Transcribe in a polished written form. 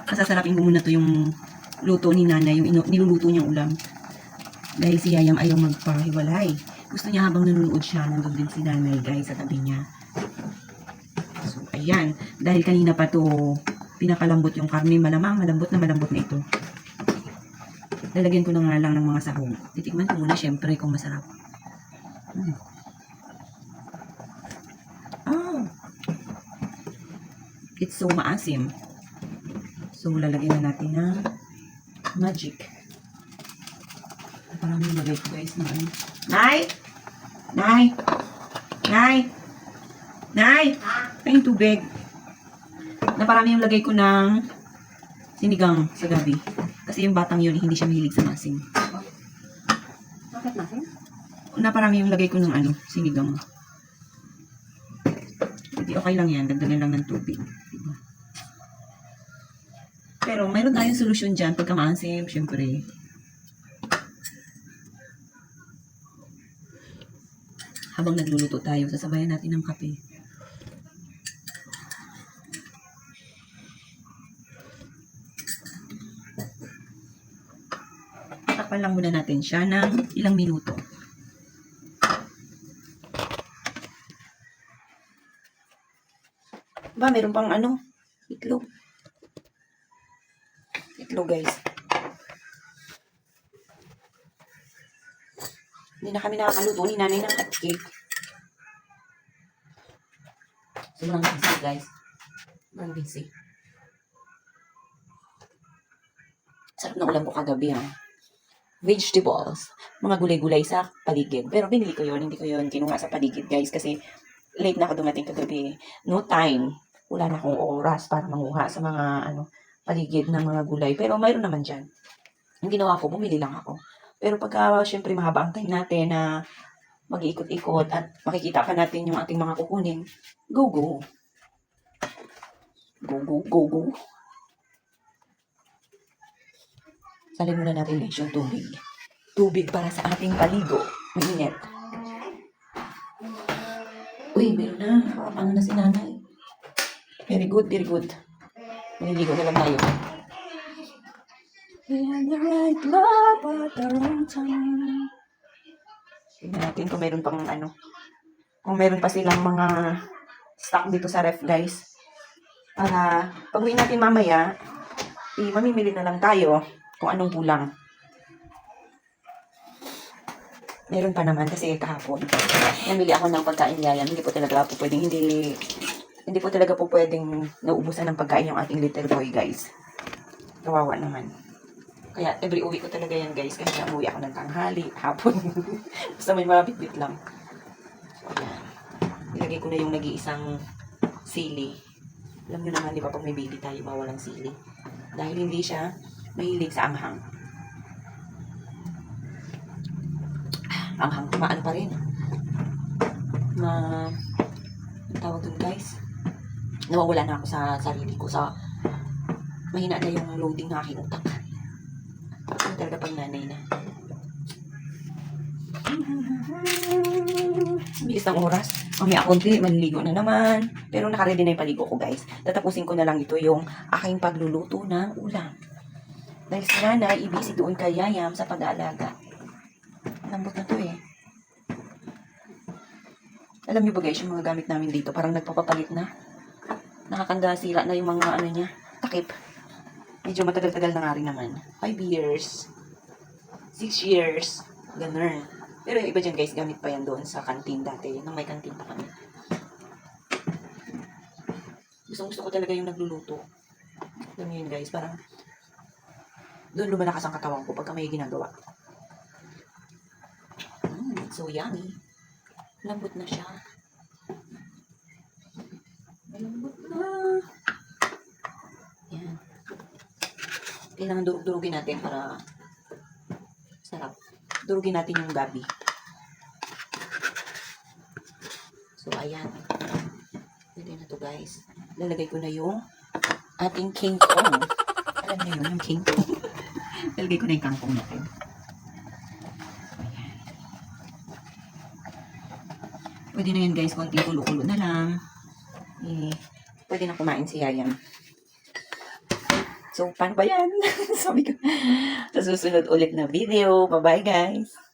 Masasarapin ko muna to yung luto ni nanay, yung niluluto niyang ulam. Dahil si Yayam ayaw magpahiwalay. Gusto niya habang nanonood siya, nandun din si nanay guys sa tabi niya. So, ayan. Dahil kanina pa to pinapalambot yung karne, malamang malambot na ito. Lalagyan ko na nga lang ng mga sahog. Titikman ko muna syempre kung masarap. Oh, it's so maasim. So, lalagyan na natin ng magic. Parang yung lagay ko guys na ano. Nay! Nay! Nay! Nay! Ay, yung tubig. Naparami yung lagay ko ng sinigang sa gabi. Kasi yung batang yun, hindi siya mahilig sa masin. Bakit masin? Naparami yung lagay ko ng ano, sinigang. Hindi, okay lang yan. Dagdagan lang ng tubig. Diba? Pero mayroon tayong solusyon dyan pagka maasim, syempre. Habang nagluluto tayo, sasabayan natin ng kape. Takpan lang muna natin siya ng ilang minuto. Ba, meron pang ano, itlog. Itlog guys. Hindi na kami nakakaluto ni nanay ng cupcake. Sobrang busy guys. Sobrang busy. Sarap na ulam ko kagabi ha. Vegetables. Mga gulay-gulay sa paligid. Pero binili ko yun. Hindi ko yun kinuha sa paligid guys. Kasi late na ako dumating kagabi. No time. Wala na akong oras para manguha sa mga paligid ng mga gulay. Pero mayroon naman dyan. Ang ginawa ko, bumili lang ako. Pero pagka, syempre, mahaba ang time natin na mag-iikot-ikot at makikita pa natin yung ating mga kukunin, go, go. Go, go, go, go. Salin muna natin guys yung tubig. Tubig para sa ating paligo. Mainit. Uy, meron na. Ano na si nanay. Very good, very good. Maliligo na lang tayo. We had the right love at the wrong time. Tignan natin kung meron pang kung meron pa silang mga stock dito sa ref guys. Para pag uwi natin mamaya, mamimili na lang tayo kung anong kulang. Meron pa naman kasi kahapon. Namili ako ng pagkain Yayam. Hindi po talaga po pwedeng naubusan ng pagkain yung ating little boy guys. Kawawa naman. Kaya every uwi ko talaga yan guys. Kasi umuwi ako ng tanghali, hapon. Basta may mga bitbit lang. So yan. Ilagay ko na yung nag-iisang sili. Alam nyo naman di ba pag may baby tayo bawal ang sili. Dahil hindi siya mahilig sa anghang. Anghang, maano pa rin. Tawag dun guys. Nawawala na ako sa sarili ko. Mahina na yung loading na aking utak. Ano talaga pag nanay na. Bilis ng oras. Mamaya konti, maliligo na naman. Pero nakaready na yung paligo ko guys. Tatapusin ko na lang ito yung aking pagluluto ng ulam. Dahil si nanay, ibisi doon kay Yayam sa pag-aalaga. Lambot na to eh. Alam niyo ba guys, yung mga gamit namin dito, parang nagpapapalit na. Nakakanda sila na yung mga niya, takip. Medyo matagal-tagal na nga rin naman. 5 years. 6 years. Ganun. Pero yung iba dyan guys, gamit pa yan doon sa kantin dati. Nang may kantin pa kami. Gusto ko talaga yung nagluluto. Alam niyo yun guys, parang doon lumalakas ang katawan ko pagka may ginagawa. So yummy. Lambot na siya. Malambot na. Yan. Kailangan durugin natin para sarap. Durugin natin yung gabi. So ayan. Pwede na to guys. Lalagay ko na yung ating king kong. Alam niyo yun, yung king kong. Lalagay ko na yung kangkong natin. Pwede na yan guys, konting kulo-kulo na lang. pwede na kumain si Yayan. So, paano ba yan? Sabi ko, sa susunod ulit na video. Bye-bye, guys.